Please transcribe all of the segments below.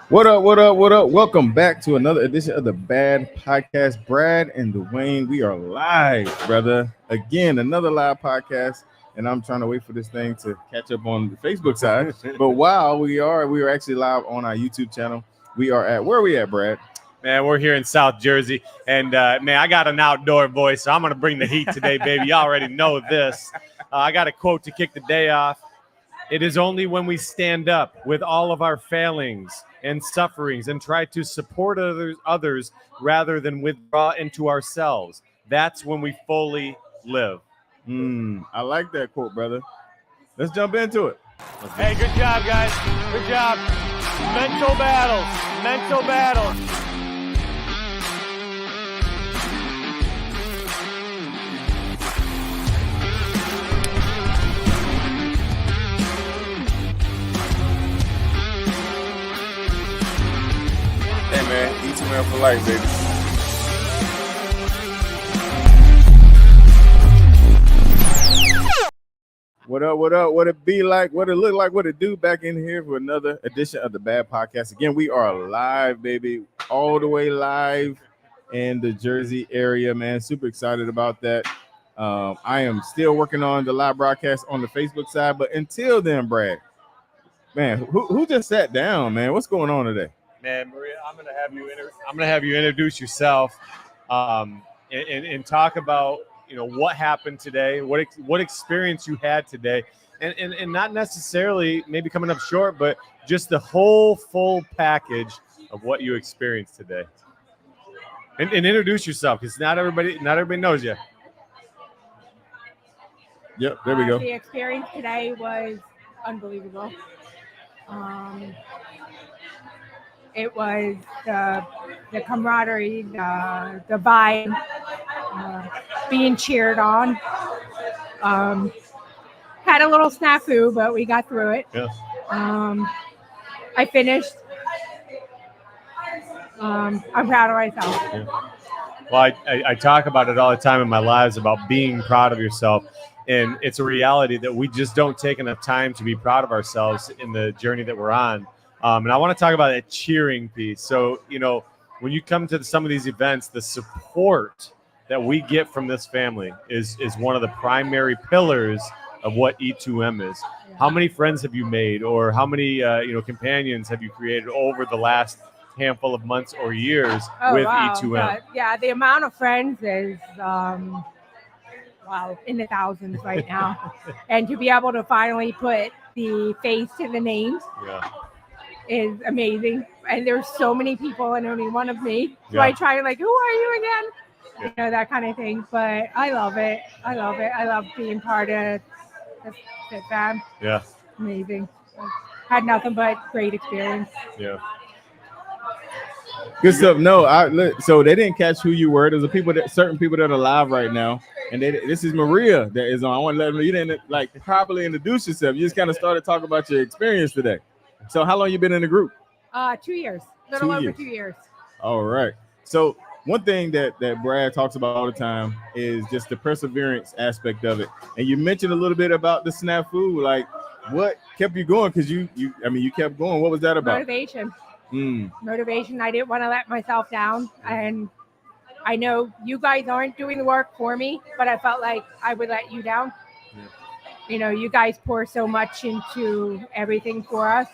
What up, what up, what up? Welcome back to another edition of the Bad Podcast. Brad and Dwayne, we are live, brother. Again, another live podcast. And I'm trying to wait for this thing to catch up on the Facebook side. But while we are actually live on our YouTube channel. We are at, where are we at, Brad? Man, we're here in South Jersey, and man, I got an outdoor voice, so I'm going to bring the heat today, baby. You already know this. I got a quote to kick the day off. It is only when we stand up with all of our failings and sufferings and try to support others rather than withdraw into ourselves. That's when we fully live. I like that quote, brother. Let's jump into it. Hey, good job, guys. Good job. Mental battles. Mental battles. Hey, man. E2 for life, baby. What up, what up, what it be like, what it look like, what it do back in here for another edition of the Bad Podcast. Again, we are live, baby, all the way live in the Jersey area, man. Super excited about that. I am still working on the live broadcast on the Facebook side, but until then, Brad, man, who just sat down, man? What's going on today? Man, Maria, I'm gonna have you introduce yourself, and talk about what happened today, what experience you had today, and not necessarily maybe coming up short, but just the whole full package of what you experienced today. And introduce yourself, because not everybody knows you. Yep, there we go. The experience today was unbelievable. It was the camaraderie, the vibe, being cheered on. Had a little snafu, but we got through it. Yes. I finished. I'm proud of myself. Yeah. Well, I talk about it all the time in my lives about being proud of yourself. And it's a reality that we just don't take enough time to be proud of ourselves in the journey that we're on. And I want to talk about that cheering piece. So, when you come to some of these events, the support that we get from this family is one of the primary pillars of what E2M is. Yeah. How many friends have you made, or how many companions have you created over the last handful of months or years with wow. E2M? Yeah, the amount of friends is in the thousands right now. And to be able to finally put the face to the names. Yeah. Is amazing, and there's so many people and only one of me, so Yeah. I try to who are you again, that kind of thing. But I love it. I love being part of the fam. Yeah. Amazing. Had nothing but great experience. Yeah. Good stuff. No, so they didn't catch who you were. There's certain people that are live right now, and this is Maria that is on. I want to let them know you didn't properly introduce yourself. You just kind of started talking about your experience today. So how long you been in the group? 2 years. Little over 2 years. All right. So one thing that Brad talks about all the time is just the perseverance aspect of it. And you mentioned a little bit about the snafu. Like, what kept you going? Because you kept going. What was that about? Motivation. Motivation. I didn't want to let myself down. And I know you guys aren't doing the work for me, but I felt like I would let you down. Yeah. You guys pour so much into everything for us,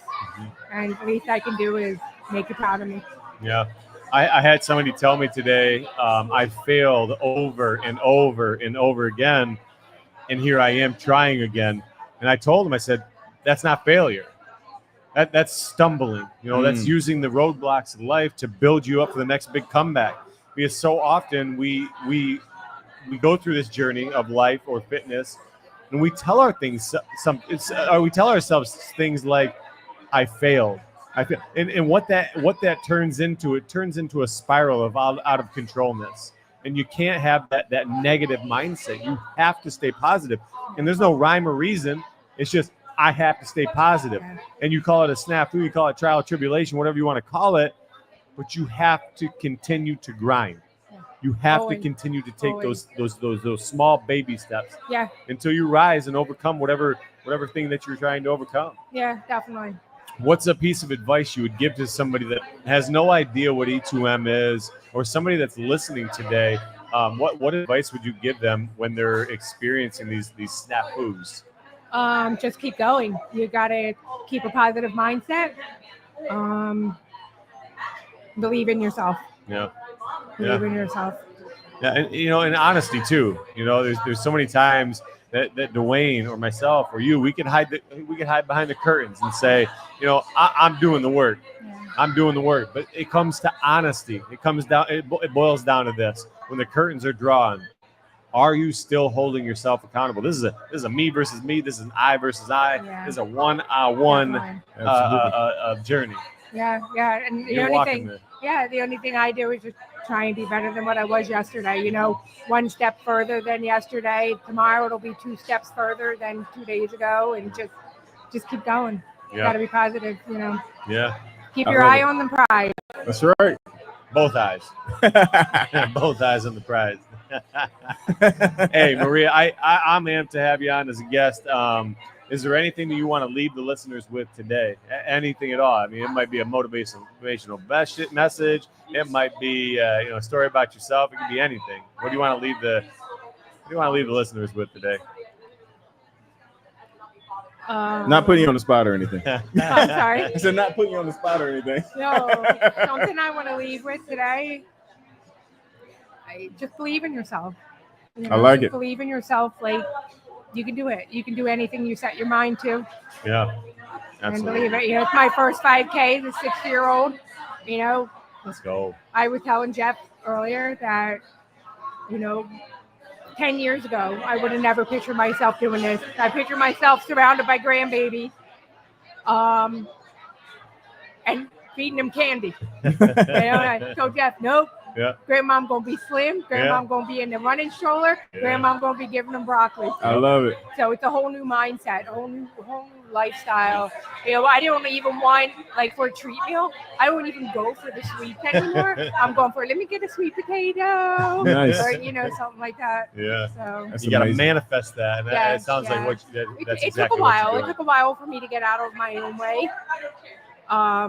and the least I can do is make you proud of me. Yeah. I had somebody tell me today, I failed over and over and over again, and here I am trying again. And I told him, I said, that's not failure. That's stumbling. That's using the roadblocks of life to build you up for the next big comeback. Because so often we go through this journey of life or fitness, and we tell we tell ourselves things like, I failed. And what that turns into, it turns into a spiral of out of controlness. And you can't have that negative mindset. You have to stay positive. And there's no rhyme or reason. It's just, I have to stay positive. And you call it a snafu, you call it trial, tribulation, whatever you want to call it, but you have to continue to grind. You have to continue to take those small baby steps. Yeah. Until you rise and overcome whatever thing that you're trying to overcome. Yeah, definitely. what's a piece of advice you would give to somebody that has no idea what E2M is, or somebody that's listening today? What advice would you give them when they're experiencing these snafus? Just keep going. You got to keep a positive mindset. Believe in yourself. Yeah. Believe in yourself. Yeah, and and honesty too. There's so many times that Dwayne or myself or you, we can hide behind the curtains and say, I'm doing the work. Yeah. I'm doing the work. But it comes to honesty. It comes down. It boils down to this: when the curtains are drawn, are you still holding yourself accountable? This is a me versus me. This is an I versus I. Yeah. This is a one-on-one journey. Yeah, and the only thing I do is just try and be better than what I was yesterday. One step further than yesterday. Tomorrow it'll be 2 steps further than 2 days ago, and just keep going. Yeah. Got to be positive. Yeah. Keep your eye on the prize. That's right. Both eyes. Both eyes on the prize. Hey, Maria, I'm amped to have you on as a guest. Is there anything that you want to leave the listeners with today? Anything at all? I mean, it might be a motivational message. It might be a story about yourself. It could be anything. What do you want to leave the listeners with today? Not putting you on the spot or anything. I'm sorry. I said not putting you on the spot or anything. No, something I want to leave with today. I just believe in yourself. I like it. Believe in yourself. Like, you can do it. You can do anything you set your mind to. Yeah, absolutely. And believe it. It's my first 5K, the 6-year-old. Let's go. I was telling Jeff earlier that, 10 years ago, I would have never pictured myself doing this. I picture myself surrounded by grandbabies, and feeding them candy. I told Jeff, nope. Yeah. Grandmom gonna be slim. Grandmom gonna be in the running stroller. Yeah. Grandmom gonna be giving them broccoli. I love it. So it's a whole new mindset, a whole new lifestyle. I don't even want for a treat meal. I don't even go for the sweets anymore. I'm going for let me get a sweet potato, Nice. or something like that. Yeah. So That's you got to amazing. manifest that. And it sounds like that's it exactly took a while. what It you're took a while for me to get out of my own way. I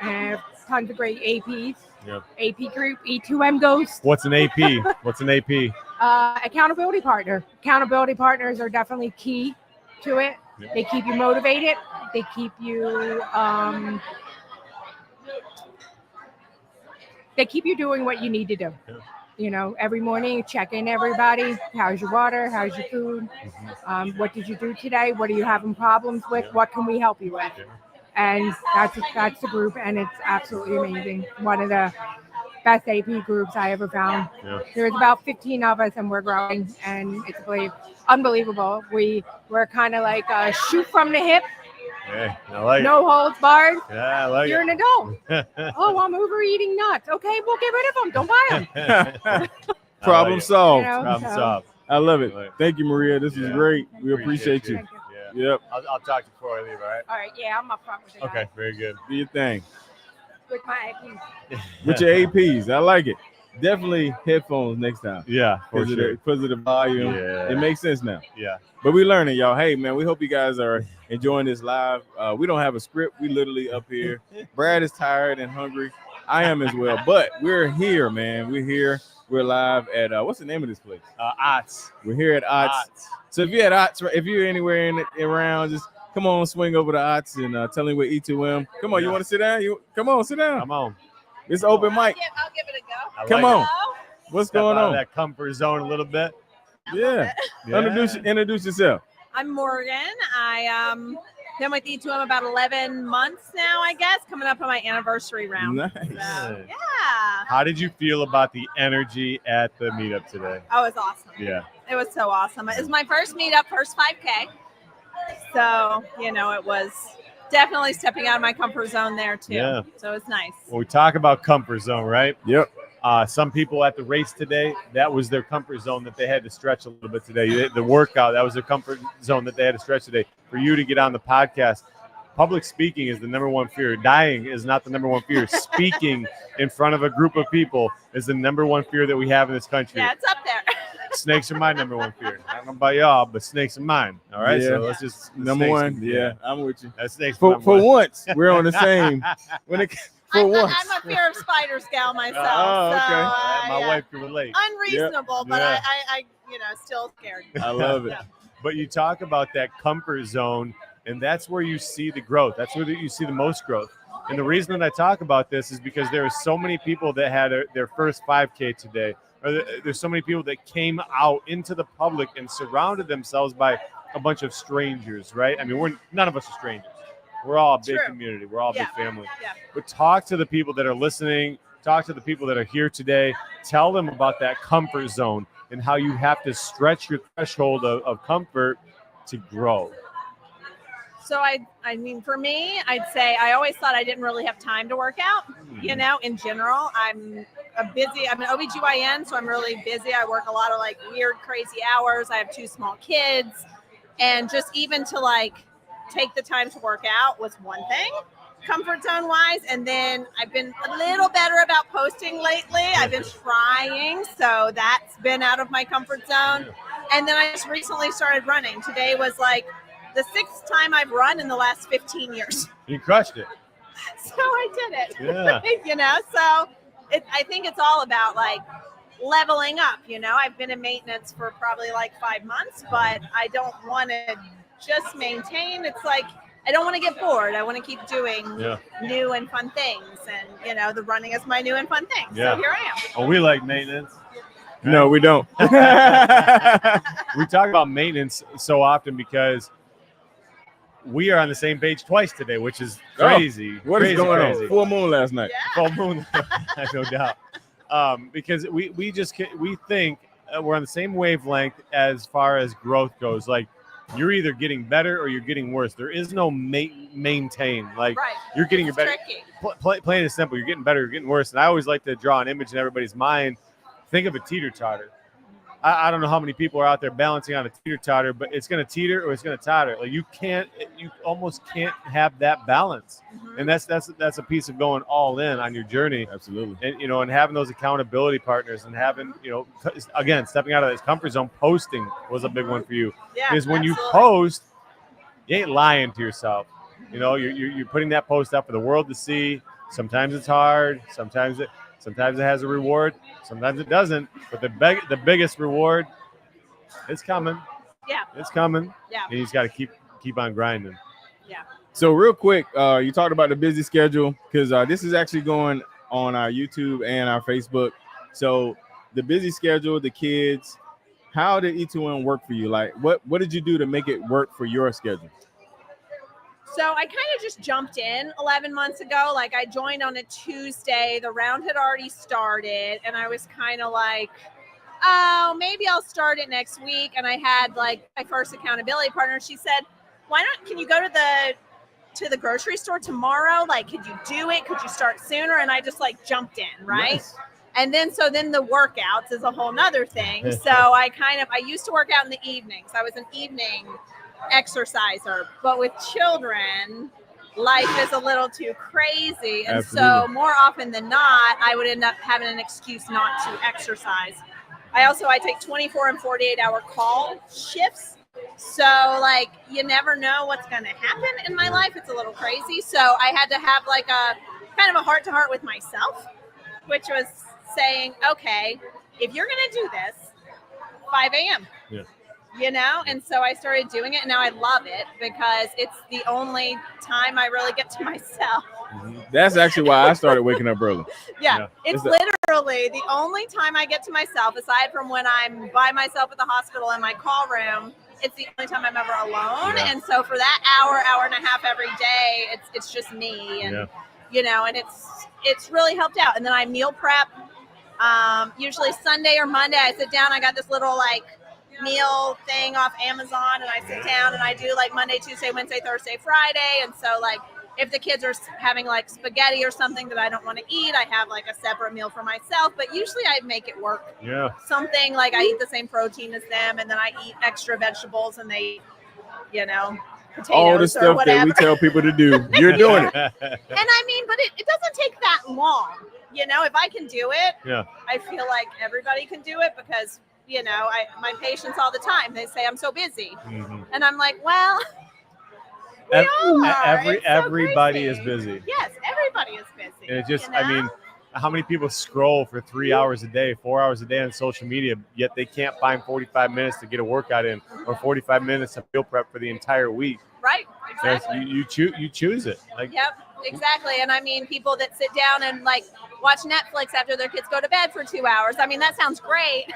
have tons of great APs. Yep. AP group, E2M Ghost. What's an AP? What's an AP? Accountability partner. Accountability partners are definitely key to it. Yep. They keep you motivated. They keep you doing what you need to do. Yeah. Every morning, check in everybody. How's your water? How's your food? Mm-hmm. What did you do today? What are you having problems with? Yeah. What can we help you with? Yeah. And that's the group, and it's absolutely amazing. One of the best AP groups I ever found. Yeah. There's about 15 of us, and we're growing, and it's unbelievable. We're kind of like a shoot from the hip, Hey, I like no holds barred. Yeah, I like You're an adult. Oh, I'm overeating nuts. Okay, we'll get rid of them. Don't buy them. Problem solved. Problem solved. I love it. I like it. Thank you, Maria. This is great. We appreciate you. Thank you. Yeah. Yep. I'll talk to you before I leave, all right? All right, yeah, I'm up front with it. Okay, very good. Do your thing. With my APs. With your APs. I like it. Definitely headphones next time. Yeah, for sure. Because of the volume. Yeah. It makes sense now. Yeah. But we're learning, y'all. Hey, man, we hope you guys are enjoying this live. We don't have a script. We literally up here. Brad is tired and hungry. I am as well. But we're here, man. We're here. We're live at, what's the name of this place? Otts. We're here at Otts. So if you're at Otts, if you're anywhere around, just come on, swing over to Otts and tell me we're E2M. Come on, you want to sit down? Come on, sit down. Come on. It's open mic. I'll give it a go. Come on. What's Step going out on? of that comfort zone a little bit. Yeah. Introduce yourself. I'm Morgan. I been with E2M about 11 months now, I guess, coming up on my anniversary round. Nice. So, yeah. How did you feel about the energy at the meetup today? Oh, it was awesome. Yeah. It was so awesome. It was my first meetup, first 5K. So, it was definitely stepping out of my comfort zone there too. Yeah. So it's nice. Well, we talk about comfort zone, right? Yep. Some people at the race today, that was their comfort zone that they had to stretch a little bit today. The workout, that was their comfort zone that they had to stretch today. For you to get on the podcast, public speaking is the number one fear. Dying is not the number one fear. Speaking in front of a group of people is the number one fear that we have in this country. Yeah, it's up there. Snakes are my number one fear. I don't know about y'all, but snakes are mine. All right, Yeah. so let's just Number one. Yeah, I'm with you. That's snakes For number one. once, we're on the same. When it for once. I'm a fear of spiders gal myself. Oh, okay. So, My yeah. wife can relate. Unreasonable, but Yeah. I still scared. I love it. Yeah. But you talk about that comfort zone, and that's where you see the growth. That's where you see the most growth. And the reason that I talk about this is because there are so many people that had their first 5K today. Or there's so many people that came out into the public and surrounded themselves by a bunch of strangers, right? I mean, none of us are strangers. We're all a big True. community. We're all a Yeah. big family. Yeah. But talk to the people that are listening. Talk to the people that are here today. Tell them about that comfort zone and how you have to stretch your threshold of comfort to grow. So I mean, for me, I'd say I always thought I didn't really have time to work out. You know, in general, I'm an OBGYN, so I'm really busy. I work a lot of like weird, crazy hours. I have 2 small kids, and just even to like take the time to work out was one thing, comfort zone wise. And then I've been a little better about posting lately. I've been trying, so that's been out of my comfort zone. And then I just recently started running. Today was like the 6th time I've run in the last 15 years. You crushed it. So I did it. Yeah. So I think it's all about like leveling up. I've been in maintenance for probably like 5 months, but I don't want to just maintain. It's like I don't want to get bored. I want to keep doing new and fun things, and the running is my new and fun thing. Yeah. So here I am. Oh, we like maintenance. No, we don't. We talk about maintenance so often because we are on the same page twice today, which is crazy. What is going on? Full moon last night. Yeah. Full moon, no doubt. Because we think we're on the same wavelength as far as growth goes. Like you're either getting better or you're getting worse. There is no maintain. Like Right. you're getting It's better. tricky. Plain and simple. You're getting better. You're getting worse. And I always like to draw an image in everybody's mind. Think of a teeter-totter. I don't know how many people are out there balancing on a teeter-totter, but it's going to teeter or it's going to totter. Like you almost can't have that balance. Mm-hmm. And that's a piece of going all in on your journey. Absolutely. And and having those accountability partners and having, again, stepping out of this comfort zone. Posting was a big one for you. Yeah. Because when you absolutely. post, you ain't lying to yourself. You're putting that post up for the world to see. Sometimes it's hard. Sometimes it has a reward. Sometimes it doesn't. But the biggest reward, it's coming. Yeah. It's coming. Yeah. And you just got to keep on grinding. Yeah. So real quick, you talked about the busy schedule because this is actually going on our YouTube and our Facebook. So the busy schedule, the kids, how did E2N work for you? Like what did you do to make it work for your schedule? So I kind of just jumped in 11 months ago. Like I joined on a Tuesday. The round had already started, and I was kind of like, oh, maybe I'll start it next week. And I had like my first accountability partner. She said, why not? Can you go to the grocery store tomorrow? Like, could you do it? Could you start sooner? And I just like jumped in, right? Nice. And then the workouts is a whole nother thing. So I used to work out in the evenings. I was an evening exerciser, but with children, life is a little too crazy. And Absolutely. so more often than not, I would end up having an excuse not to exercise. I take 24 and 48 hour call shifts. So like, you never know what's going to happen in my life. It's a little crazy. So I had to have like a kind of a heart to heart with myself, which was saying, okay, if you're going to do this, 5 a.m. Yeah. And so I started doing it, and now I love it because it's the only time I really get to myself. That's actually why I started waking up early. Yeah. It's literally the only time I get to myself, aside from when I'm by myself at the hospital in my call room. It's the only time I'm ever alone. Yeah. And so for that hour and a half every day, it's just me. And, and it's really helped out. And then I meal prep. Usually Sunday or Monday, I sit down. I got this little like meal thing off Amazon, and I sit down and I do like Monday, Tuesday, Wednesday, Thursday, Friday. And so like if the kids are having like spaghetti or something that I don't want to eat, I have like a separate meal for myself. But usually I make it work. Yeah. Something like I eat the same protein as them, and then I eat extra vegetables, and they, potatoes All the or stuff whatever. that we tell people to do, you're doing it. And I mean, but it doesn't take that long. If I can do it, Yeah. I feel like everybody can do it because you know, my patients all the time, they say I'm so busy. Mhm. And I'm like, well, we Ev- all are. It's so everybody crazy. is busy. Yes, everybody is busy. And it just, you know? I mean, how many people scroll for 3 hours a day, 4 hours a day on social media, yet they can't find 45 minutes to get a workout in or 45 minutes to meal prep for the entire week? Right, exactly. You choose it. Like, Yep, exactly. And I mean, people that sit down and like watch Netflix after their kids go to bed for 2 hours. I mean, that sounds great,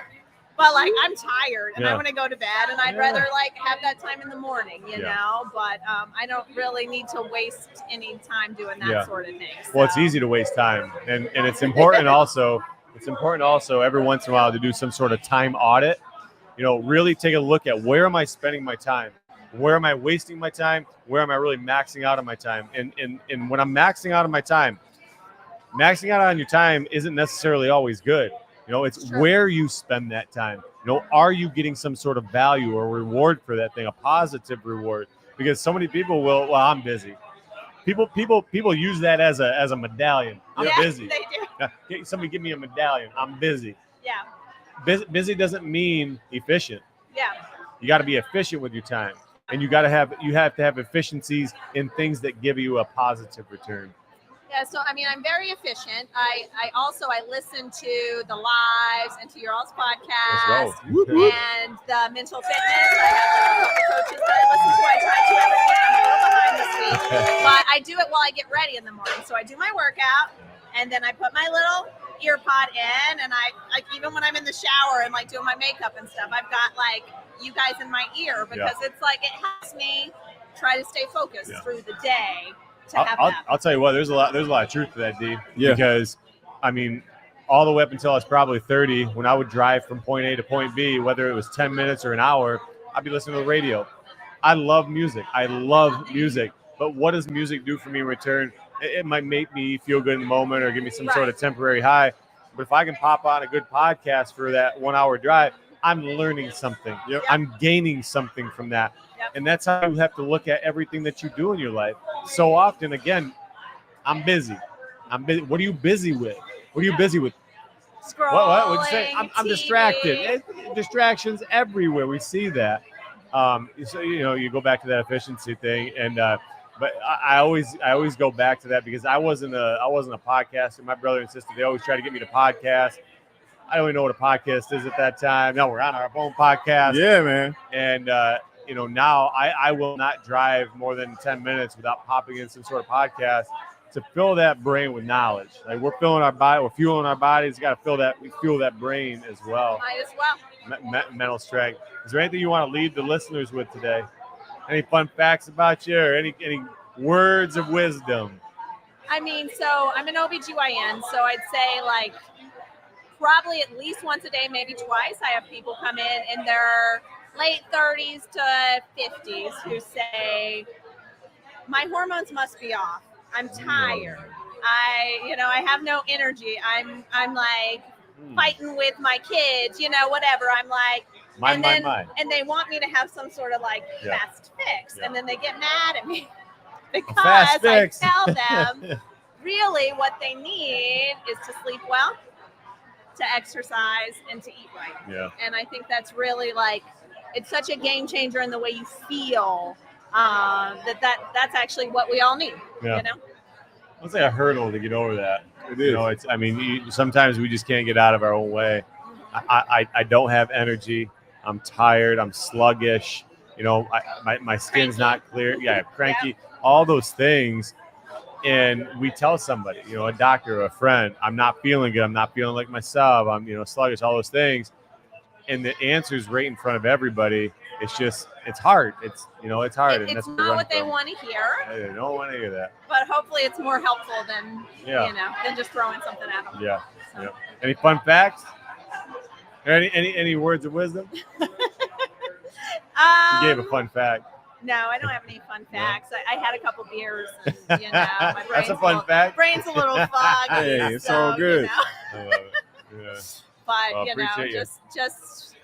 but like I'm tired and I Yeah. want to go to bed, and I'd Yeah. rather like have that time in the morning, you Yeah. know. But I don't really need to waste any time doing that Yeah. sort of thing. well, it's So, easy to waste time, and it's important also. It's important also every once in a while to do some sort of time audit. You know, really take a look at where am I spending my time, where am I wasting my time, where am I really maxing out on my time, and when I'm maxing out on my time, maxing out on your time isn't necessarily always good. You know, it's Sure. where you spend that time. You know, are you getting some sort of value or reward for that thing, a positive reward? Because so many people will, well, I'm busy. People use that as a medallion. I'm yeah, busy. they do. Somebody give me a medallion. I'm busy. Yeah, Busy doesn't mean efficient. yeah. You got to be efficient with your time, and you have to have efficiencies in things that give you a positive return. Yeah, so I mean, I'm very efficient. I listen to the lives and to your all's podcast Let's go. Whoop, whoop. and the mental fitness. I have like a couple coaches that I listen to. I try to every week. I'm a little behind this week, but I do it while I get ready in the morning. So I do my workout, and then I put my little ear pod in, and I like even when I'm in the shower and like doing my makeup and stuff, I've got like you guys in my ear because it's like it helps me try to stay focused through the day. I'll tell you what, there's a lot of truth to that, D. Yeah. Because, I mean, all the way up until I was probably 30, when I would drive from point A to point B, whether it was 10 minutes or an hour, I'd be listening to the radio. I love music. But what does music do for me in return? It might make me feel good in the moment or give me some sort of temporary high. But if I can pop on a good podcast for that 1 hour drive, I'm learning something. Yep. I'm gaining something from that. Yep. And that's how you have to look at everything that you do in your life. So often, again, I'm busy. What are you busy with? What are you busy with? Scrolling, What would you say? I'm TV. distracted. Distractions everywhere. We see that. So you go back to that efficiency thing, and but I always go back to that because I wasn't a podcaster. My brother and sister, they always try to get me to podcast. I don't even know what a podcast is at that time. Now we're on our own podcast. Yeah, man. And now I will not drive more than 10 minutes without popping in some sort of podcast to fill that brain with knowledge. Like we're fueling our bodies. Got to fuel that brain as well. Might as well. Mental strength. Is there anything you want to leave the listeners with today? Any fun facts about you or any words of wisdom? I mean, so I'm an OBGYN, so I'd say like probably at least once a day, maybe twice. I have people come in their late 30s to 50s who say, my hormones must be off. I'm tired. I have no energy. I'm like fighting with my kids, whatever. I'm like, and they want me to have some sort of like fast fix. And then they get mad at me because I tell them really what they need is to sleep well, to exercise, and to eat right. Yeah. And I think that's really like, it's such a game changer in the way you feel that's actually what we all need. Yeah. It's like a hurdle to get over that. It is. Sometimes we just can't get out of our own way. I don't have energy. I'm tired. I'm sluggish. My skin's not clear. Yeah, cranky. Yep. All those things. And we tell somebody, a doctor or a friend, I'm not feeling good. I'm not feeling like myself. I'm, sluggish, all those things. And the answer's right in front of everybody. It's just, it's hard. It's hard. And that's not what they want to hear. They don't want to hear that. But hopefully it's more helpful than, than just throwing something at them. Yeah. So. Yeah. Any fun facts? Any words of wisdom? You gave a fun fact. No, I don't have any fun facts. I had a couple beers, and my brain's that's a fun fact. Brain's a little foggy. Hey, it's all good. I love it. Yeah. But just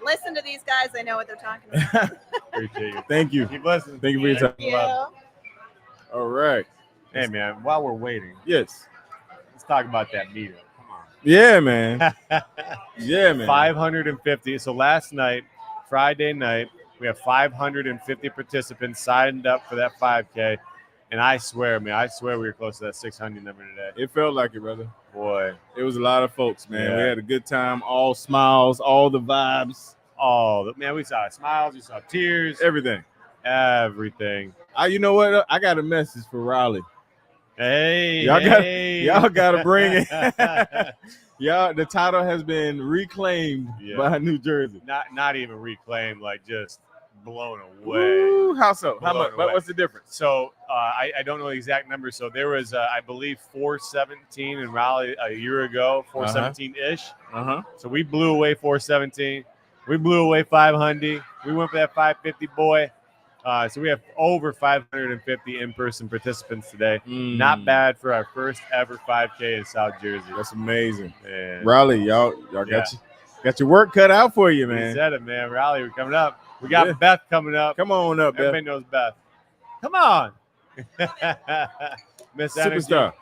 listen to these guys. They know what they're talking about. Appreciate you. Thank you. Keep listening. Thank you for your time. Thank you. All right. Hey man, while we're waiting, Yes. let's talk about that meetup. Come on. Yeah, man. Yeah, man. 550. So last night, Friday night, we have 550 participants signed up for that 5K. And I swear we were close to that 600 number today. It felt like it, brother. Boy. It was a lot of folks, man. Yeah. We had a good time, all smiles, all the vibes. Man, we saw smiles, we saw tears, everything. You know what? I got a message for Raleigh. Hey, y'all gotta bring it. Y'all, the title has been reclaimed by New Jersey. Not even reclaimed, like just blown away. Ooh, how so? How much? Away. What's the difference? So I don't know the exact number. So there was, I believe, 417 in Raleigh a year ago, 417-ish. So we blew away 417. We blew away 500. We went for that 550, boy. So we have over 550 in-person participants today. Not bad for our first ever 5K in South Jersey. That's amazing. Man. Raleigh, y'all got your work cut out for you, man. You said it, man. Raleigh, we're coming up. We got Beth coming up. Come on up, Everybody knows Beth. Come on. Miss Superstar. Energy.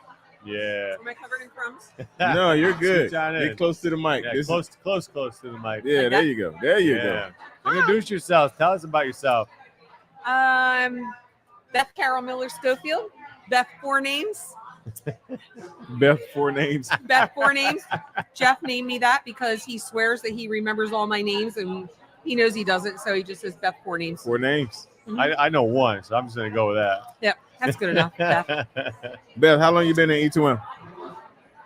Yeah. Am I covered in crumbs? No, you're good. Get close to the mic. Yeah, close to the mic. Yeah, like there you go. There you go. Introduce yourself. Tell us about yourself. Beth Carol Miller Schofield. Beth, 4 names. Beth, 4 names. Beth, 4 names. Jeff named me that because he swears that he remembers all my names and he knows he doesn't, so he just says Beth, 4 names. 4 names. I know one, so I'm just going to go with that. Yep, that's good enough, Beth. Beth, how long you been in E2M?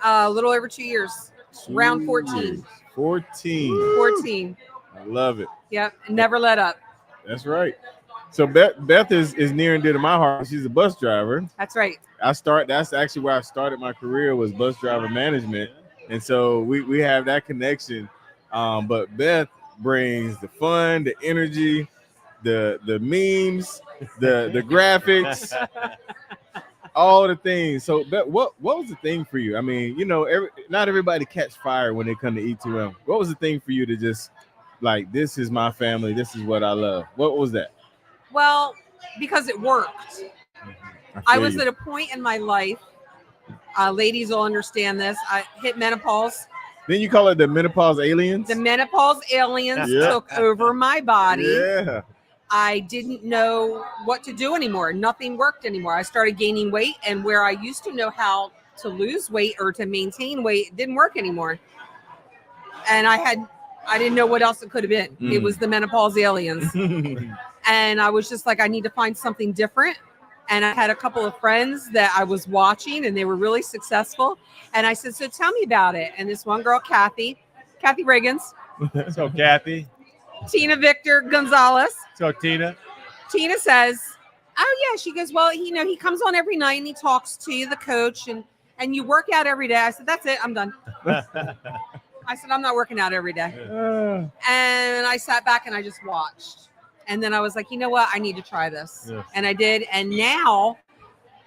A little over 2 years. Round 14. 14. I love it. Yep, never let up. That's right. So Beth is near and dear to my heart. She's a bus driver. That's right. That's actually where I started my career, was bus driver management. And so we have that connection. But Beth brings the fun, the energy, the memes, the graphics, all the things. So Beth, what was the thing for you? I mean, not everybody catch fire when they come to E2M. What was the thing for you to just like, this is my family, this is what I love? What was that? Well, because it worked. I was at a point in my life, ladies will understand this, I hit menopause. Then you call it the menopause aliens? The menopause aliens took over my body. Yeah. I didn't know what to do anymore. Nothing worked anymore. I started gaining weight, and where I used to know how to lose weight or to maintain weight, it didn't work anymore. And I didn't know what else it could have been. It was the menopause aliens. And I was just like, I need to find something different. And I had a couple of friends that I was watching, and they were really successful. And I said, so tell me about it. And this one girl, Kathy Riggins. So Kathy. Tina Victor Gonzalez. So Tina says, oh yeah. She goes, well, he comes on every night and he talks to you, the coach, and you work out every day. I said, that's it. I'm done. I said, I'm not working out every day. And I sat back and I just watched. And then I was like, you know what? I need to try this. Yeah. And I did. And now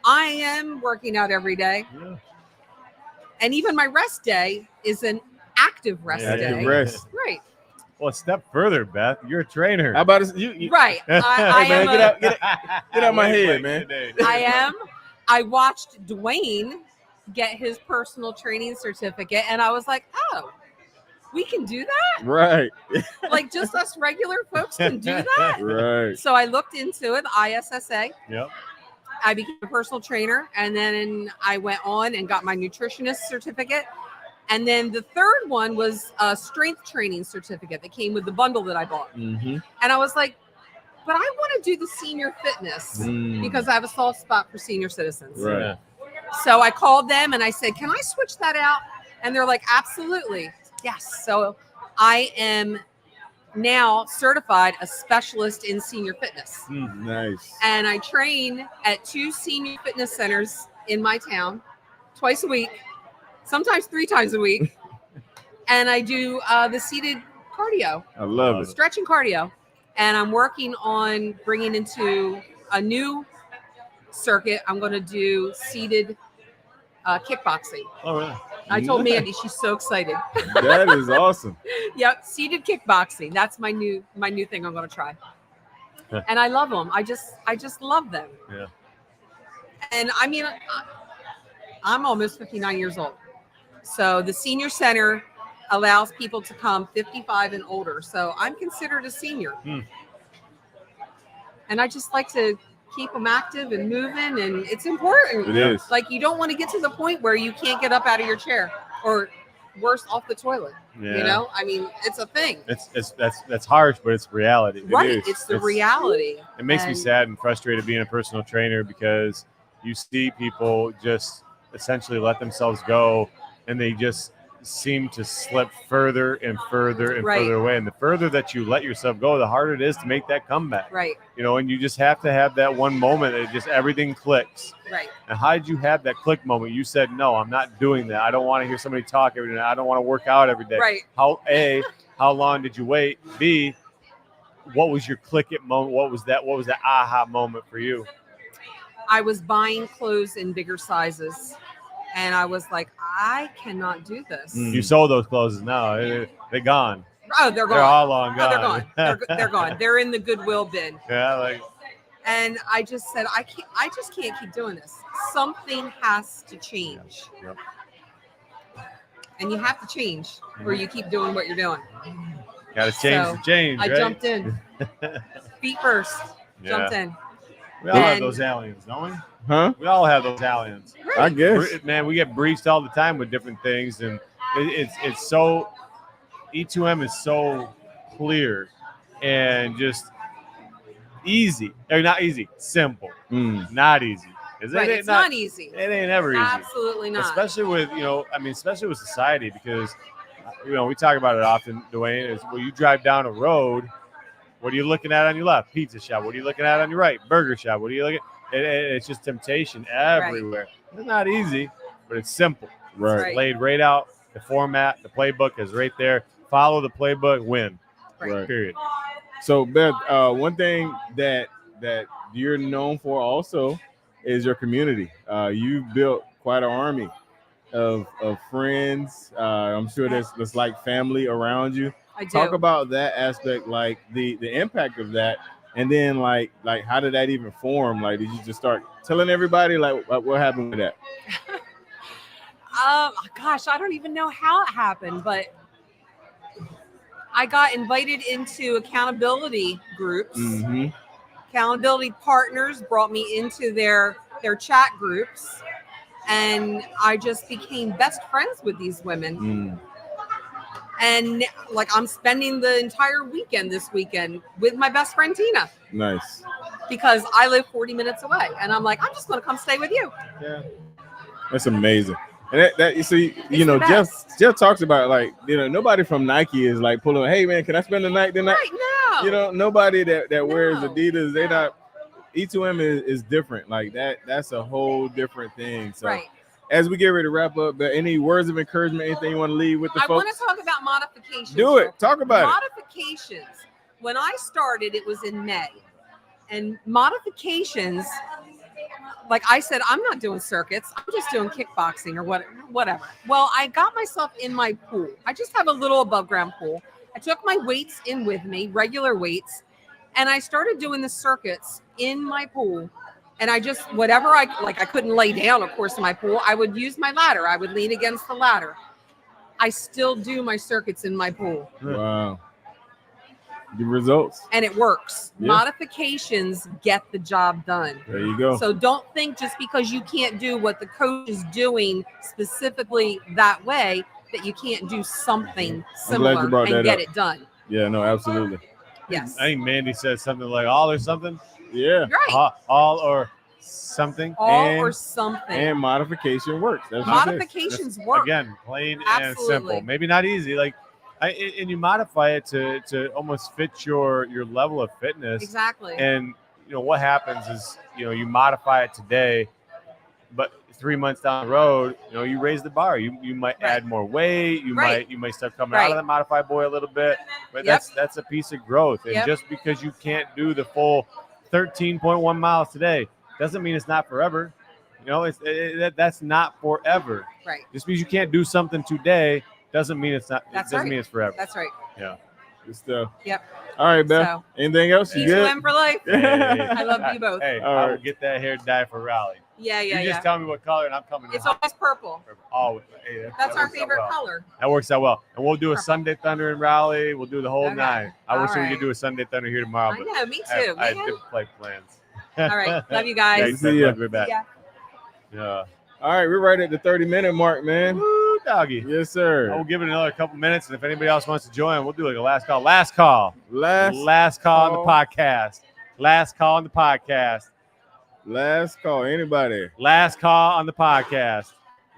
I am working out every day. Yeah. And even my rest day is an active rest day. Active rest. Right. Well, a step further, Beth. You're a trainer. How about you? Right. I hey, man, am get out my head, man. I am. I watched Dwayne get his personal training certificate, and I was like, oh, we can do that? Right. Like just us regular folks can do that? Right. So I looked into it, the ISSA. Yep. I became a personal trainer, and then I went on and got my nutritionist certificate. And then the third one was a strength training certificate that came with the bundle that I bought. Mm-hmm. And I was like, but I want to do the senior fitness because I have a soft spot for senior citizens. Right. So I called them and I said, can I switch that out? And they're like, absolutely. Yes. So I am now certified a specialist in senior fitness. Nice. And I train at 2 senior fitness centers in my town twice a week, sometimes 3 times a week. And I do the seated cardio. I love it. Stretching cardio. And I'm working on bringing into a new circuit. I'm going to do seated kickboxing. Oh, really? I told Mandy, she's so excited. That is awesome. Yep, seated kickboxing. That's my new thing I'm going to try. And I love them. I just love them. Yeah. And I mean, I'm almost 59 years old. So the senior center allows people to come 55 and older. So I'm considered a senior. And I just like to keep them active and moving, and it's important. It is. Like, you don't want to get to the point where you can't get up out of your chair, or worse, off the toilet. Yeah. You know, I mean, it's a thing. That's harsh, but it's reality. Right. It's the reality. It makes me sad and frustrated being a personal trainer, because you see people just essentially let themselves go, and they just seem to slip further and further and further away. And the further that you let yourself go, the harder it is to make that comeback. Right. You know, and you just have to have that one moment that just everything clicks. Right. And how did you have that click moment? You said, no, I'm not doing that. I don't want to hear somebody talk every day. I don't want to work out every day. Right. How long did you wait? B, what was your click it moment? What was that aha moment for you? I was buying clothes in bigger sizes, and I was like, I cannot do this. You sold those clothes now. They're gone. Oh, they're gone. They're all long Oh, gone. they're gone. They're gone. They're in the Goodwill bin. Yeah, And I just said, I just can't keep doing this. Something has to change. Yep. And you have to change, or you keep doing what you're doing. Got to change So, the change. I right? jumped in. Feet first. Jumped in. We all have And- those aliens, don't we? Huh? We all have those aliens. I guess. Man, we get breached all the time with different things, and it's so E2M is so clear and just easy. Or not easy, simple. Not easy. Right, it's not easy. It ain't ever easy. Absolutely not. Especially with, especially with society, because, we talk about it often, Dwayne, is when you drive down a road, what are you looking at on your left? Pizza shop. What are you looking at on your right? Burger shop. What are you looking at? It's just temptation everywhere. Right. It's not easy, but it's simple. Right. It's laid right out. The format, the playbook is right there. Follow the playbook, win. Right. Period. So, Beth, one thing that you're known for also is your community. You've built quite an army of friends. I'm sure there's like family around you. I do. Talk about that aspect, like the impact of that, and then like how did that even form? Like, did you just start telling everybody like what happened with that? Gosh, I don't even know how it happened, but I got invited into accountability groups. Mm-hmm. Accountability partners brought me into their chat groups, and I just became best friends with these women. And like, I'm spending the entire weekend this weekend with my best friend Tina. Nice. Because I live 40 minutes away, and I'm like, I'm just going to come stay with you. Yeah, that's amazing. And that you see, Jeff talks about, like, nobody from Nike is like pulling, hey man, can I spend the night tonight? Right, no. Nobody that wears Adidas, they not. E2M is different. Like that's a whole different thing. So as we get ready to wrap up, but any words of encouragement, anything you want to leave with the folks? I want to talk about modifications. Do it. Talk about modifications. When I started, it was in May. And modifications, like I said, I'm not doing circuits. I'm just doing kickboxing or whatever. Well, I got myself in my pool. I just have a little above ground pool. I took my weights in with me, regular weights, and I started doing the circuits in my pool. And I just, whatever I couldn't lay down, of course, in my pool. I would use my ladder. I would lean against the ladder. I still do my circuits in my pool. Wow. Good results. And it works. Yeah. Modifications get the job done. There you go. So don't think just because you can't do what the coach is doing specifically that way, that you can't do something similar and get it done. Yeah, no, absolutely. Yes. I think Mandy said something like all or something. Yeah. Right. All or something. Or something. And modification works. That's Modifications work. Again, plain and Absolutely. simple. Maybe not easy. Like, and you modify it to almost fit your level of fitness. Exactly. And what happens is you modify it today, but 3 months down the road, you raise the bar. You might add more weight. You might start coming out of the modified boy a little bit. But that's a piece of growth. And just because you can't do the full 13.1 miles today doesn't mean it's not forever. That's not forever. Right. Just because you can't do something today doesn't mean it's not. Doesn't mean it's forever. That's right. Yeah. Good stuff. Yep. All right, Beth. Anything else? You good? E2M for life. Hey, I love you both. Hey, All I will right. get that hair dye for Raleigh. Yeah, You yeah, just yeah. tell me what color, and I'm coming. It's always purple. Oh, hey, That's that our works out favorite well. color. That works out well. And we'll do a Purple. Sunday Thunder and Rally. We'll do the whole Okay. nine. I wish we All could do a Sunday Thunder here tomorrow. I But know, me I have, too, I have man. different flight plans. All right, love you guys. Thanks, See man. ya. Love you back. Yeah. Yeah. All right, we're right at the 30-minute mark, man. Woo, doggy. Yes, sir. I will give it another couple minutes, and if anybody else wants to join, we'll do like a last call. Last call. Last call on the call. podcast. Last call on the podcast. Last call. Anybody? Last call on the podcast.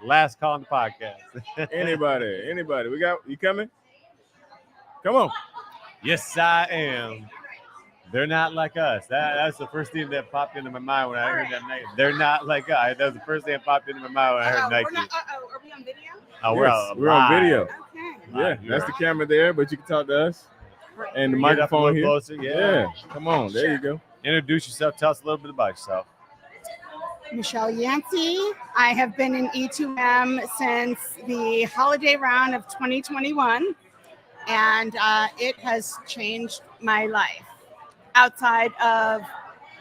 Last call on the podcast. Anybody? We got you coming? Come on. Yes, I am. They're not like us. That's the first thing that popped into my mind when I heard that name. They're not like us. That was the first thing that popped into my mind when I heard Nike. Are we on video? Oh, Yes, we're on video. Okay. Yeah, that's the camera there, but you can talk to us. And the Get up a microphone little here. closer. Yeah. Come on. There you go. Introduce yourself. Tell us a little bit about yourself. Michelle Yancey. I have been in E2M since the holiday round of 2021, and it has changed my life. Outside of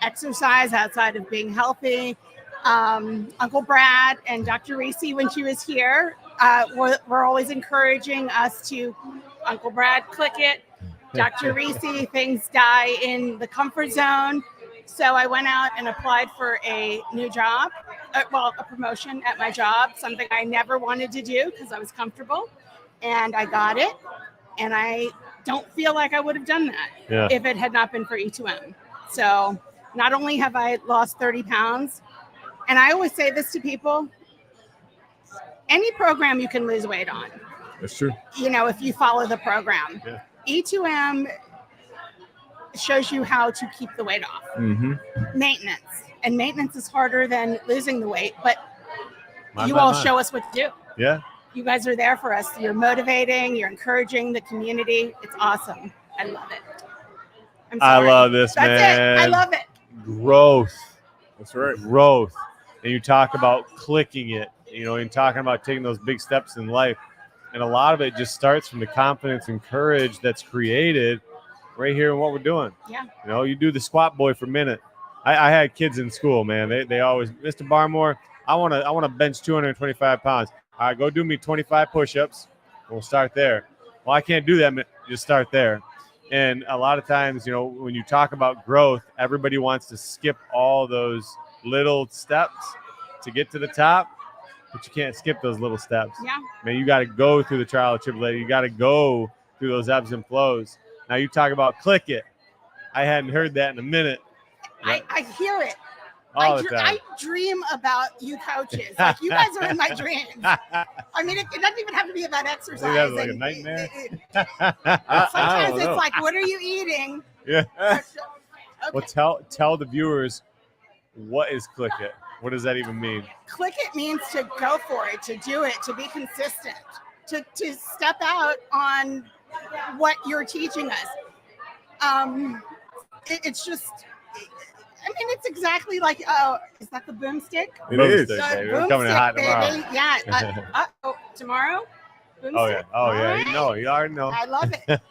exercise, outside of being healthy, Uncle Brad and Dr. Reese, when she was here, were always encouraging us to, Uncle Brad, click it. Dr. Reese, things die in the comfort zone. So I went out and applied for a new job, a promotion at my job, something I never wanted to do because I was comfortable, and I got it. And I don't feel like I would have done that if it had not been for E2M. So not only have I lost 30 pounds, and I always say this to people, any program you can lose weight on. That's true. You know, if you follow the program. Yeah. E2M shows you how to keep the weight off. Mm-hmm. Maintenance. And maintenance is harder than losing the weight, but you My. show us what to do. Yeah. You guys are there for us. You're motivating, you're encouraging the community. It's awesome. I love it. I love this, That's man. it. I love it. Growth. That's right. Growth. And you talk about clicking it, you know, and talking about taking those big steps in life. And a lot of it just starts from the confidence and courage that's created right here in what we're doing. Yeah. You know, you do the squat boy for a minute. I had kids in school, man. They always, Mr. Barmore, I want to bench 225 pounds. All right, go do me 25 push-ups. We'll start there. Well, I can't do that. Just start there. And a lot of times, you know, when you talk about growth, everybody wants to skip all those little steps to get to the top, but you can't skip those little steps. Yeah. Man, you got to go through the trial and tribulation. You got to go through those ebbs and flows. Now you talk about click it. I hadn't heard that in a minute. I hear it. All the time. I dream about you coaches. Like, you guys are in my dreams. I mean, it doesn't even have to be about exercise. That was like a nightmare. Sometimes it's like, what are you eating? Yeah. Okay. Well, tell the viewers, what is click it? What does that even mean? Click it means to go for it, to do it, to be consistent, to step out on what you're teaching us. It's just, I mean, it's exactly like, is that the boomstick? It is. Baby. We're coming in hot tomorrow. Baby. Yeah. Tomorrow? Boomstick? Oh yeah. Oh All yeah. right. You know. You already know. I love it.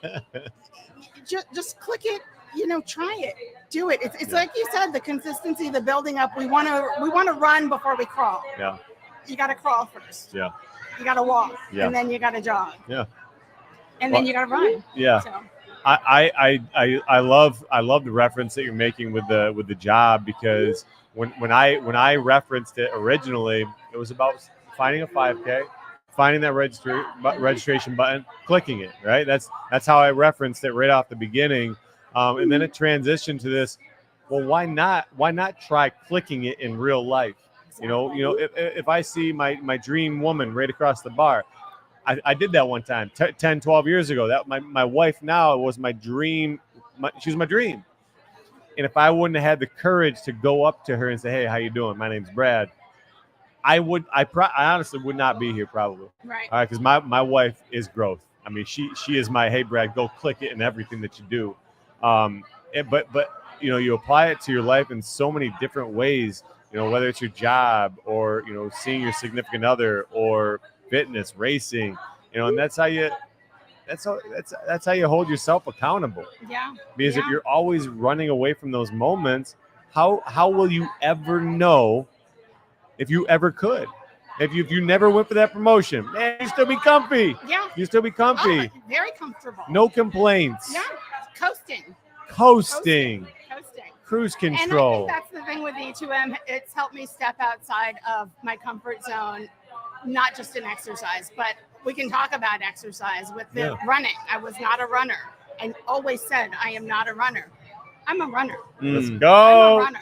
just click it. You know, try it. Do it. It's like you said, the consistency, the building up. We want to run before we crawl. Yeah. You got to crawl first. Yeah. You got to walk, Yeah. and then you got to jog. Yeah. And then you got to run. Yeah. So. I love the reference that you're making with the job, because when I referenced it originally, it was about finding a 5K, finding that registration button, clicking it, right? That's how I referenced it right off the beginning, and then it transitioned to this. Well, why not try clicking it in real life? You know, if I see my dream woman right across the bar. I did that one time 10, 12 years ago. That my wife now was my dream. She was my dream. And if I wouldn't have had the courage to go up to her and say, "Hey, how you doing? My name's Brad," I honestly would not be here probably. Right. All right, because my wife is growth. I mean, she is my, "Hey, Brad, go click it in everything that you do." But you know, you apply it to your life in so many different ways. You know, whether it's your job or, you know, seeing your significant other or fitness, racing, you know, and that's how you hold yourself accountable. Yeah. Because if you're always running away from those moments, how will you ever know if you ever could. If you never went for that promotion, man, you still be comfy. Yeah. You still be comfy. Oh, very comfortable. No complaints. Yeah. Coasting. Coasting. Cruise And I control. think that's the thing with E2M. It's helped me step outside of my comfort zone, not just in exercise, but we can talk about exercise with the running. I was not a runner and always said I am not a runner. I'm a runner. Let's I'm go. a runner.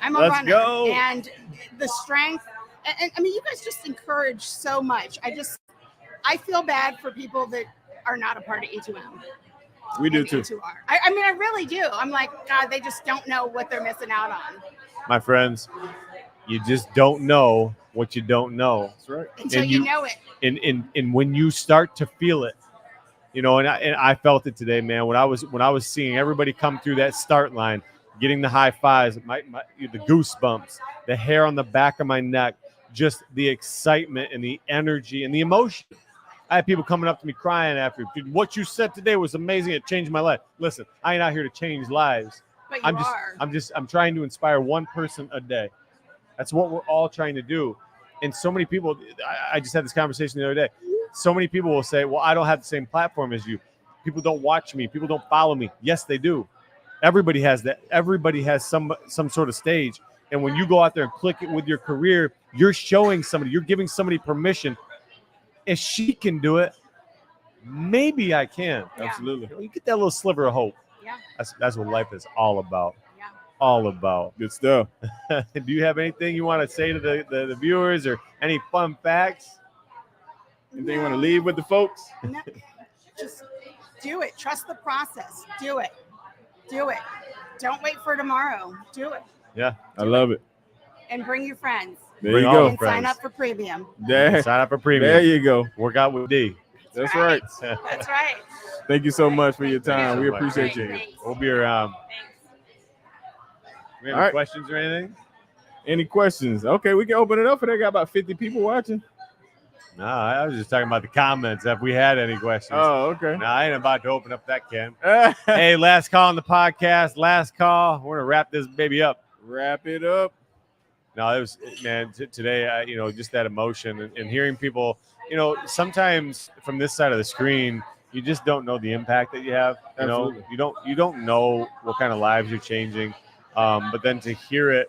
I'm a Let's runner. go. And the strength, and I mean, you guys just encourage so much. I feel bad for people that are not a part of E2M. We do too. E2R. I mean, I really do. I'm like, God, they just don't know what they're missing out on. My friends, you just don't know what you don't know. That's right. Until you know it. And when you start to feel it, and I felt it today, man. When I was seeing everybody come through that start line, getting the high fives, the goosebumps, the hair on the back of my neck, just the excitement and the energy and the emotion. I had people coming up to me crying after, dude, what you said today was amazing. It changed my life. Listen, I ain't out here to change lives. But you I'm trying to inspire one person a day. That's what we're all trying to do. And so many people, I just had this conversation the other day. So many people will say, well, I don't have the same platform as you. People don't watch me. People don't follow me. Yes, they do. Everybody has that. Everybody has some sort of stage. And when you go out there and click it with your career, you're showing somebody, you're giving somebody permission. If she can do it, maybe I can. Yeah. Absolutely. You get that little sliver of hope. Yeah. That's what life is all about. Yeah. All about. Good stuff. Do you have anything you want to say to the viewers or any fun facts? Anything you want to leave with the folks? No, just do it. Trust the process. Do it. Do it. Don't wait for tomorrow. Do it. Yeah. I love it. And bring your friends. There you all go. And sign up for premium. There, Sign up for premium. there you go. Work out with D. That's right. That's right. Thank you so much for your time. We so much. appreciate you. Thanks. We'll be around. We have All any right. questions or anything? Any questions? Okay, we can open it up for that. Got about 50 people watching. No, I was just talking about the comments. If we had any questions. Oh, okay. No, I ain't about to open up that can. Hey, last call on the podcast. Last call. We're gonna wrap this baby up. Wrap it up. No, it was, man, today, just that emotion and hearing people, sometimes from this side of the screen, you just don't know the impact that you have. Absolutely. You don't know what kind of lives you're changing. But then to hear it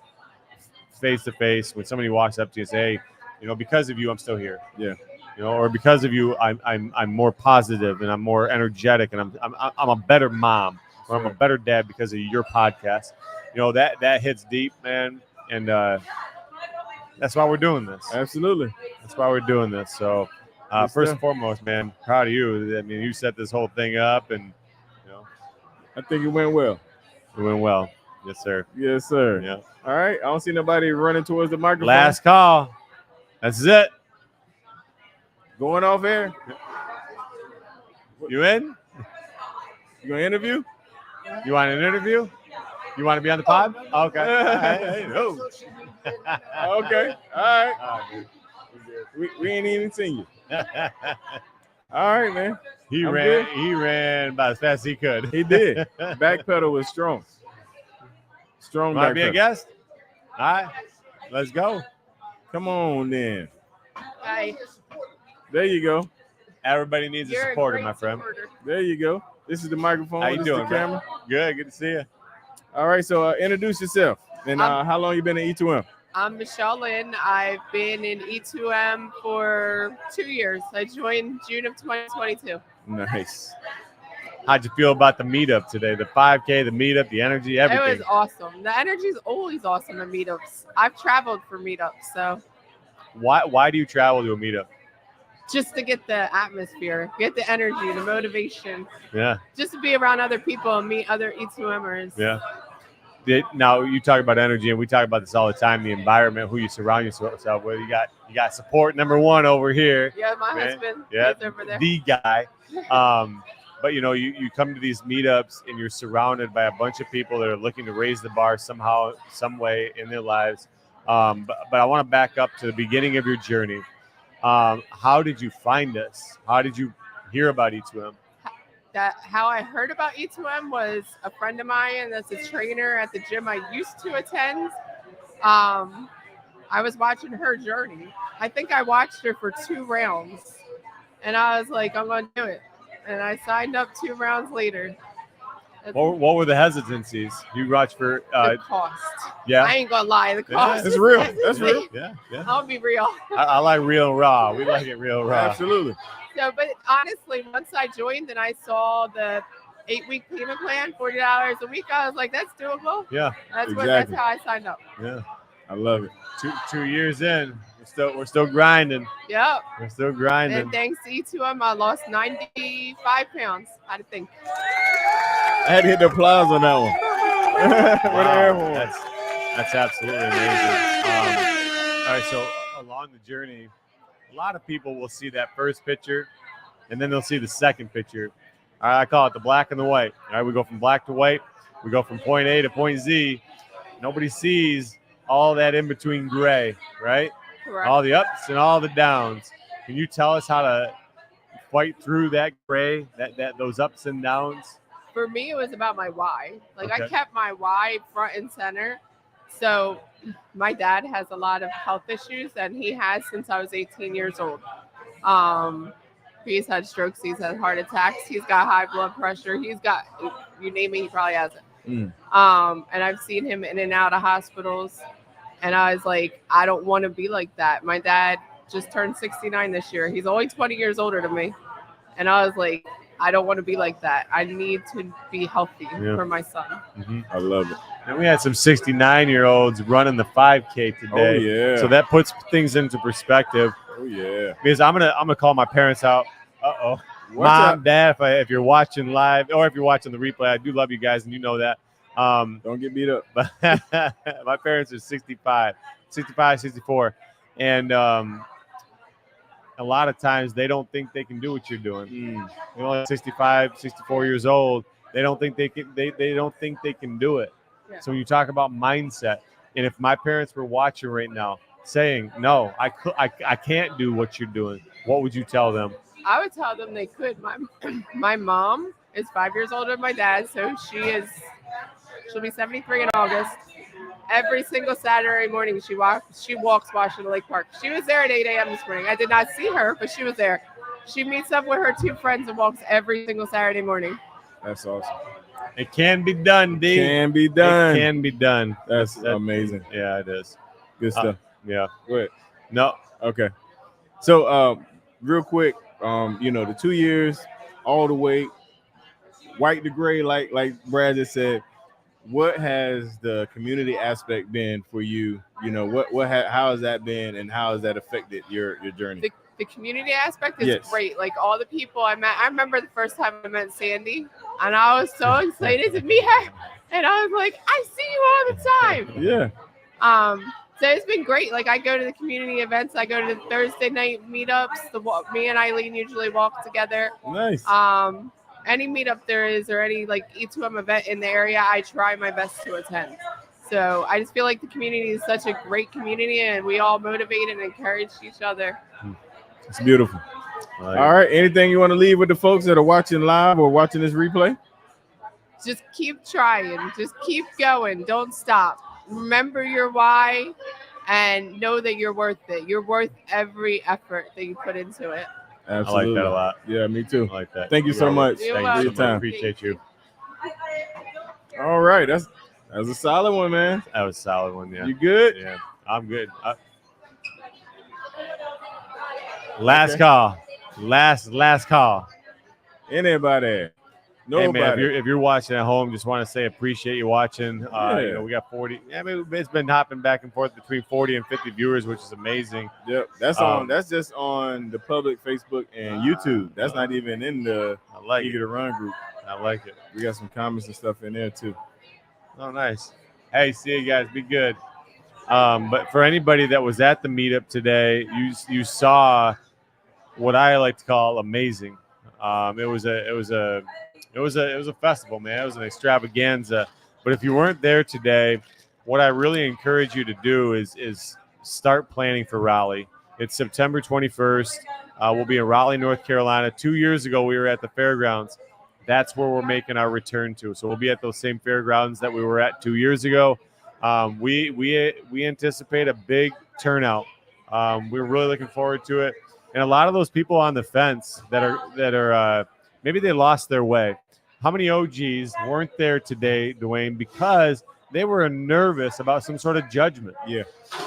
face to face when somebody walks up to you and say, hey, because of you, I'm still here. Yeah. Or because of you, I'm more positive and I'm more energetic and I'm a better mom or I'm a better dad because of your podcast. That hits deep, man. And that's why we're doing this. Absolutely. That's why we're doing this. So first and foremost, man, proud of you. I mean, you set this whole thing up and, I think it went well. it went well. Yes, sir. Yes, sir. Yeah. All right. I don't see nobody running towards the microphone. Last call. That's it. Going off air. You in? You gonna interview? You want an interview? You want to be on the pod? Okay. Hey, no. Okay. All right. We ain't even seen you. All right, man. He I'm ran. good. He ran about as fast as he could. He did. Backpedal was strong. Strong Want to be a backpedal. guest? All right. Let's go. Come on, then. Bye. There you go. Everybody needs a supporter, my friend. There you go. This is the microphone. How you This doing, is the camera. Good. Good to see you. All right. So introduce yourself. And how long you been in E2M? I'm Michelle Lynn. I've been in E2M for 2 years. I joined June of 2022. Nice. How'd you feel about the meetup today? The 5K, the meetup, the energy, everything. It was awesome. The energy is always awesome at meetups. I've traveled for meetups, so Why do you travel to a meetup? just to get the atmosphere, get the energy, the motivation, Yeah. just to be around other people and meet other E2Mers. Yeah. Now you talk about energy, and we talk about this all the time. The environment, who you surround yourself with. You got support number one over here. Yeah, my Man, husband. Yeah, He's over there. the guy. But you come to these meetups and you're surrounded by a bunch of people that are looking to raise the bar somehow, some way in their lives. But I want to back up to the beginning of your journey. How did you find us? How did you hear about E2M? How I heard about E2M was a friend of mine that's a trainer at the gym I used to attend. I was watching her journey. I think I watched her for 2 rounds, and I was like, I'm gonna do it. And I signed up 2 rounds later. What were the hesitancies? You watched for The cost. yeah. I ain't gonna lie, the Yeah, cost. That's is real. hesitant. That's real. Yeah. I'll be real. I like real and raw. We like it real raw. Absolutely. So, but honestly, once I joined and I saw the 8-week payment plan, $40 a week, I was like, that's doable. Yeah. That's Exactly. how I signed up. Yeah. I love it. 2 years in, we're still grinding. Yep. We're still grinding. And thanks to E2M, I lost 95 pounds. I think. I had to hit the applause on that one. With the air horn. That's absolutely amazing. All right, so along the journey, a lot of people will see that first picture, and then they'll see the second picture. All right, I call it the black and the white. All right, we go from black to white. We go from point A to point Z. Nobody sees all that in between gray, right? Correct. All the ups and all the downs. Can you tell us how to fight through that gray, that those ups and downs? For me, it was about my why. Like, Okay. I kept my why front and center. So my dad has a lot of health issues, and he has since I was 18 years old. He's had strokes, he's had heart attacks, he's got high blood pressure, he's got, you name it, he probably has it. And I've seen him in and out of hospitals, and I was like, I don't want to be like that. My dad just turned 69 this year. He's only 20 years older than me. And I was like, I don't want to be like that. I need to be healthy for my son. Mm-hmm. I love it. And we had some 69-year-olds running the 5K today. Oh, yeah. So that puts things into perspective. Oh, yeah. Because I'm gonna call my parents out. Watch Mom, out. Dad, if you're watching live or if you're watching the replay, I do love you guys, and you know that. Don't get beat up. But my parents are 65, 64. And a lot of times they don't think they can do what you're doing. They're only 65, 64 years old. They don't think they can. They don't think they can do it. Yeah. So when you talk about mindset, and if my parents were watching right now, saying, "No, I can't do what you're doing," what would you tell them? I would tell them they could. My mom is 5 years older than my dad, so she'll be 73 in August. Every single Saturday morning, she walks Washington Lake Park. She was there at 8 a.m. this morning. I did not see her, but she was there. She meets up with her 2 friends and walks every single Saturday morning. That's awesome. It can be done, D. Can be done. It can be done. That's amazing. Yeah, it is. Good stuff. Yeah. Go ahead. No. Okay. So, real quick, the 2 years, all the way, white to gray, like Brad just said. What has the community aspect been for you? How has that been, and how has that affected your journey? The community aspect is great. Like, all the people I met. I remember the first time I met Sandy, and I was so excited to meet her. And I was like, I see you all the time. Yeah. So it's been great. Like, I go to the community events. I go to the Thursday night meetups. Me and Eileen usually walk together. Nice. Any meetup there is, or any like E2M event in the area, I try my best to attend. So I just feel like the community is such a great community, and we all motivate and encourage each other. It's beautiful. All right. Anything you want to leave with the folks that are watching live or watching this replay? Just keep trying. Just keep going. Don't stop. Remember your why, and know that you're worth it. You're worth every effort that you put into it. Absolutely. I like that a lot. Yeah, me too. I like that. Thank you so much. You're Thank welcome. you for your time. Appreciate you. All right. That was a solid one, man. That was a solid one. Yeah. You good? Yeah, I'm good. Last call. Last call. Anybody? Nobody. Hey man, if you're watching at home, just want to say appreciate you watching. We got 40. I mean, it's been hopping back and forth between 40 and 50 viewers, which is amazing. Yep, that's just on the public Facebook and YouTube. That's not even in the Eager to Run group. I like it. We got some comments and stuff in there too. Oh, nice. Hey, see you guys. Be good. But for anybody that was at the meetup today, you saw what I like to call amazing. It was a festival, man. It was an extravaganza. But if you weren't there today, what I really encourage you to do is start planning for Raleigh. It's September 21st. We'll be in Raleigh, North Carolina. 2 years ago, we were at the fairgrounds. That's where we're making our return to. So we'll be at those same fairgrounds that we were at 2 years ago. We anticipate a big turnout. We're really looking forward to it. And a lot of those people on the fence that are maybe they lost their way. How many OGs weren't there today, Dwayne, because they were nervous about some sort of judgment? Yeah.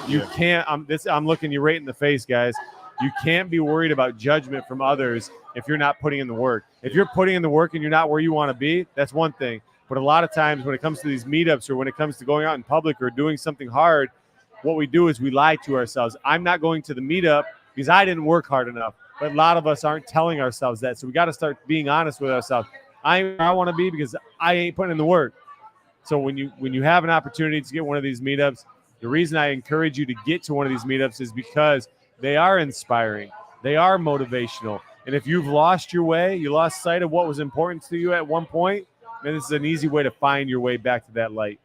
You can't. I'm looking you right in the face, guys. You can't be worried about judgment from others if you're not putting in the work. If you're putting in the work and you're not where you want to be, that's one thing. But a lot of times when it comes to these meetups or when it comes to going out in public or doing something hard, what we do is we lie to ourselves. I'm not going to the meetup because I didn't work hard enough. But a lot of us aren't telling ourselves that. So we got to start being honest with ourselves. I want to be because I ain't putting in the work. So when you have an opportunity to get one of these meetups, the reason I encourage you to get to one of these meetups is because they are inspiring. They are motivational. And if you've lost your way, you lost sight of what was important to you at one point, then this is an easy way to find your way back to that light.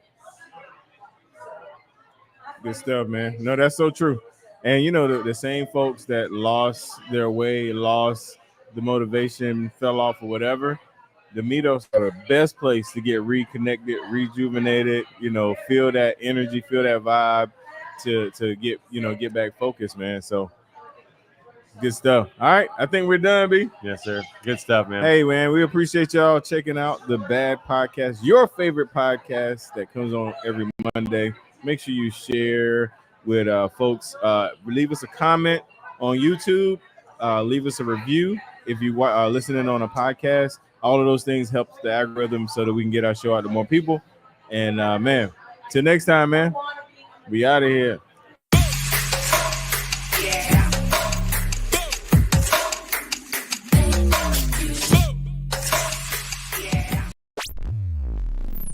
Good stuff, man. No, that's so true. And, you know, the same folks that lost their way, lost the motivation, fell off or whatever, the meetups are the best place to get reconnected, rejuvenated, you know, feel that energy, feel that vibe to get back focused, man. So good stuff. All right. I think we're done, B. Yes, sir. Good stuff, man. Hey, man, we appreciate y'all checking out the Bad Podcast, your favorite podcast that comes on every Monday. Make sure you share with folks. Leave us a comment on YouTube. Leave us a review if you are listening on a podcast. All of those things help the algorithm so that we can get our show out to more people. And, man, till next time, man, we out of here.